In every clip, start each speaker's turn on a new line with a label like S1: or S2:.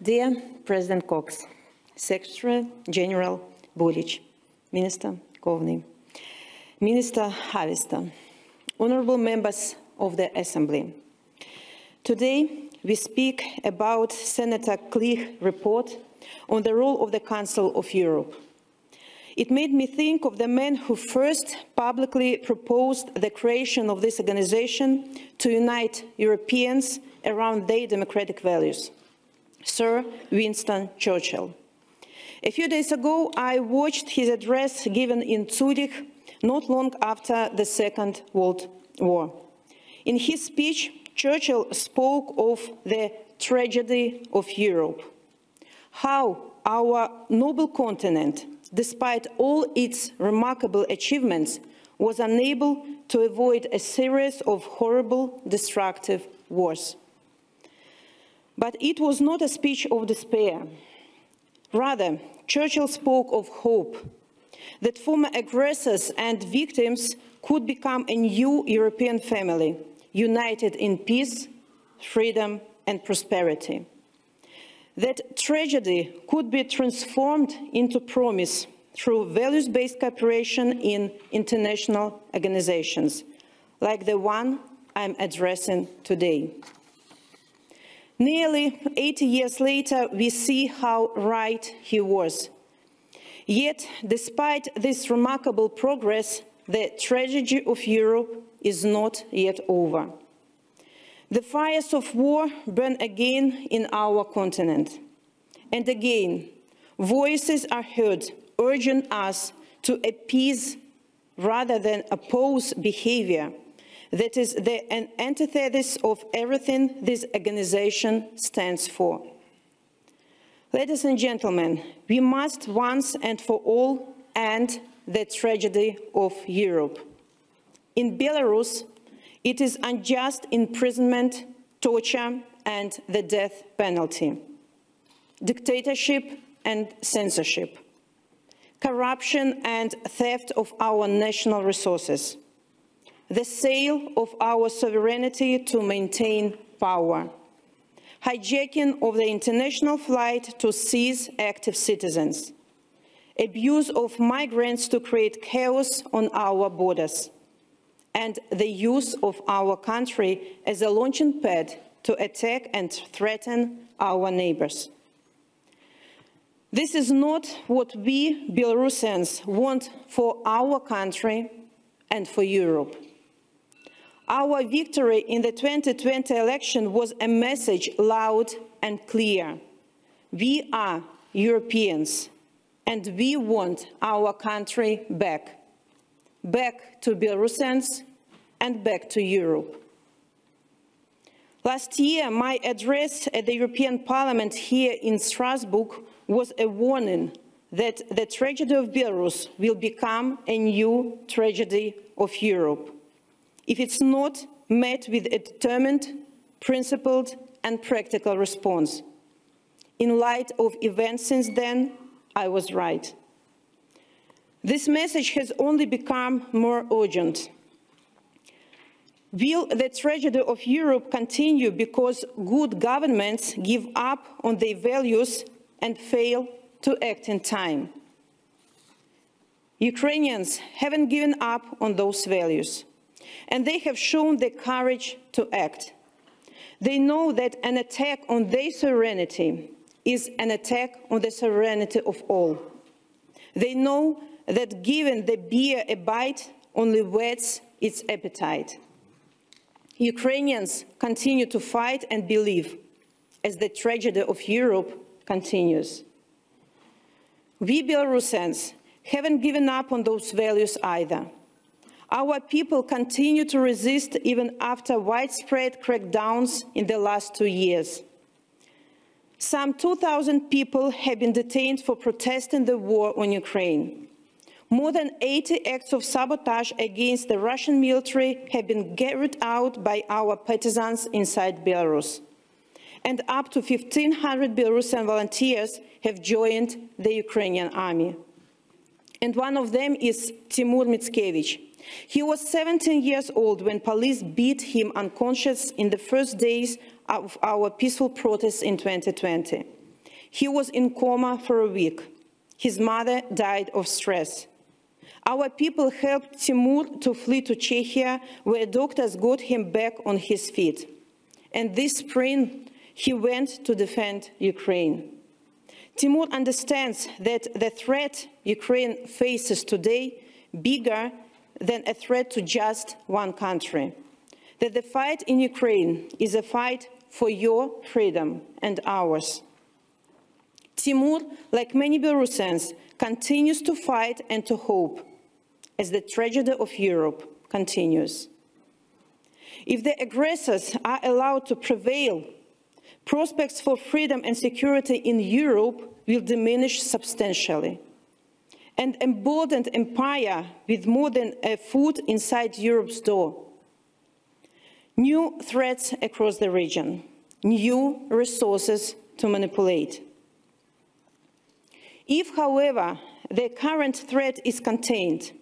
S1: Dear President Cox, Secretary General Bulic, Minister Kovny, Minister Havista, honorable members of the Assembly. Today, we speak about Senator Klich's report on the role of the Council of Europe. It made me think of the man who first publicly proposed the creation of this organization to unite Europeans around their democratic values, Sir Winston Churchill. A few days ago, I watched his address given in Zurich not long after the Second World War. In his speech, Churchill spoke of the tragedy of Europe, how our noble continent, despite all its remarkable achievements, was unable to avoid a series of horrible, destructive wars. But it was not a speech of despair. Rather, Churchill spoke of hope, that former aggressors and victims could become a new European family, united in peace, freedom, and prosperity. That tragedy could be transformed into promise through values-based cooperation in international organizations, like the one I'm addressing today. Nearly 80 years later, we see how right he was. Yet, despite this remarkable progress, the tragedy of Europe is not yet over. The fires of war burn again in our continent. And again, voices are heard urging us to appease rather than oppose behavior that is the antithesis of everything this organization stands for. Ladies and gentlemen, we must once and for all end the tragedy of Europe. In Belarus, it is unjust imprisonment, torture, and the death penalty, dictatorship and censorship, corruption and theft of our national resources, the sale of our sovereignty to maintain power, hijacking of the international flight to seize active citizens, abuse of migrants to create chaos on our borders, and the use of our country as a launching pad to attack and threaten our neighbors. This is not what we Belarusians want for our country and for Europe. Our victory in the 2020 election was a message loud and clear. We are Europeans, and we want our country back. Back to Belarusians and back to Europe. Last year, my address at the European Parliament here in Strasbourg was a warning that the tragedy of Belarus will become a new tragedy of Europe if it's not met with a determined, principled, and practical response. In light of events since then, I was right. This message has only become more urgent. Will the tragedy of Europe continue because good governments give up on their values and fail to act in time? Ukrainians haven't given up on those values, and they have shown the courage to act. They know that an attack on their sovereignty is an attack on the sovereignty of all. They know that giving the bear a bite only whets its appetite. Ukrainians continue to fight and believe as the tragedy of Europe continues. We Belarusians haven't given up on those values either. Our people continue to resist even after widespread crackdowns in the last 2 years. Some 2,000 people have been detained for protesting the war on Ukraine. More than 80 acts of sabotage against the Russian military have been carried out by our partisans inside Belarus. And up to 1,500 Belarusian volunteers have joined the Ukrainian army. And one of them is Timur Mitskevich. He was 17 years old when police beat him unconscious in the first days of our peaceful protests in 2020. He was in coma for a week. His mother died of stress. Our people helped Timur to flee to Czechia, where doctors got him back on his feet. And this spring, he went to defend Ukraine. Timur understands that the threat Ukraine faces today is bigger than a threat to just one country. That the fight in Ukraine is a fight for your freedom and ours. Timur, like many Belarusians, continues to fight and to hope as the tragedy of Europe continues. If the aggressors are allowed to prevail, prospects for freedom and security in Europe will diminish substantially. An emboldened empire with more than a foot inside Europe's door. New threats across the region, new resources to manipulate. If, however, the current threat is contained,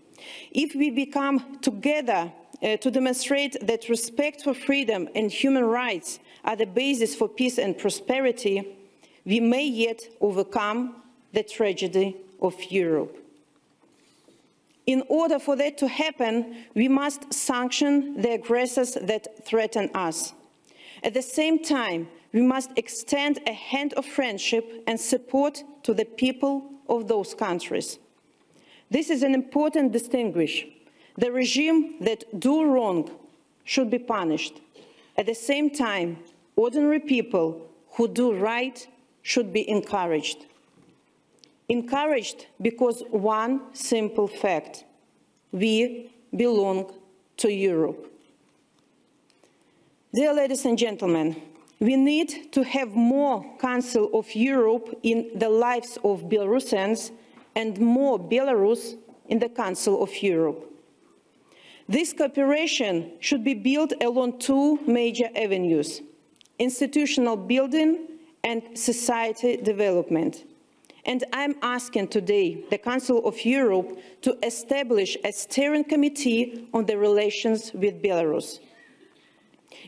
S1: if we become together to demonstrate that respect for freedom and human rights are the basis for peace and prosperity, we may yet overcome the tragedy of Europe. In order for that to happen, we must sanction the aggressors that threaten us. At the same time, we must extend a hand of friendship and support to the people of those countries. This is an important distinction. The regime that do wrong should be punished. At the same time, ordinary people who do right should be encouraged. Encouraged because one simple fact: we belong to Europe. Dear ladies and gentlemen, we need to have more Council of Europe in the lives of Belarusians and more Belarus in the Council of Europe. This cooperation should be built along two major avenues: institutional building and society development. And I'm asking today the Council of Europe to establish a steering committee on the relations with Belarus.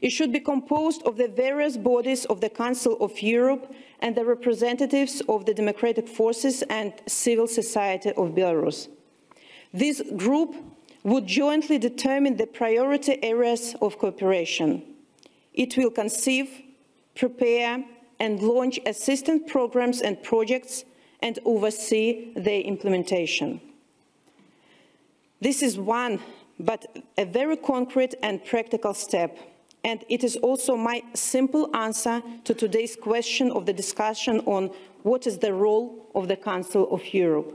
S1: It should be composed of the various bodies of the Council of Europe and the representatives of the democratic forces and civil society of Belarus. This group would jointly determine the priority areas of cooperation. It will conceive, prepare, and launch assistance programs and projects and oversee their implementation. This is one, but a very concrete and practical step. And it is also my simple answer to today's question of the discussion on what is the role of the Council of Europe.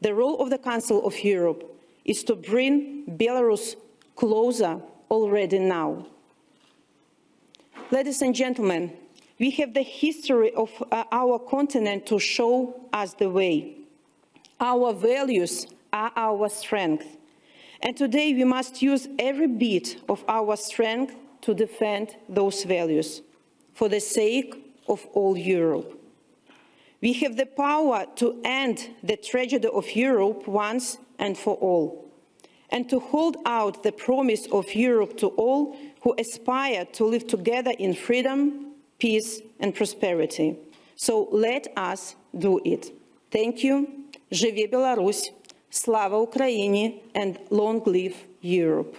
S1: The role of the Council of Europe is to bring Belarus closer already now. Ladies and gentlemen, we have the history of our continent to show us the way. Our values are our strength. And today we must use every bit of our strength to defend those values for the sake of all Europe. We have the power to end the tragedy of Europe once and for all, and to hold out the promise of Europe to all who aspire to live together in freedom, peace and prosperity. So let us do it. Thank you. Живе Беларусь. Слава Украине and long live Europe.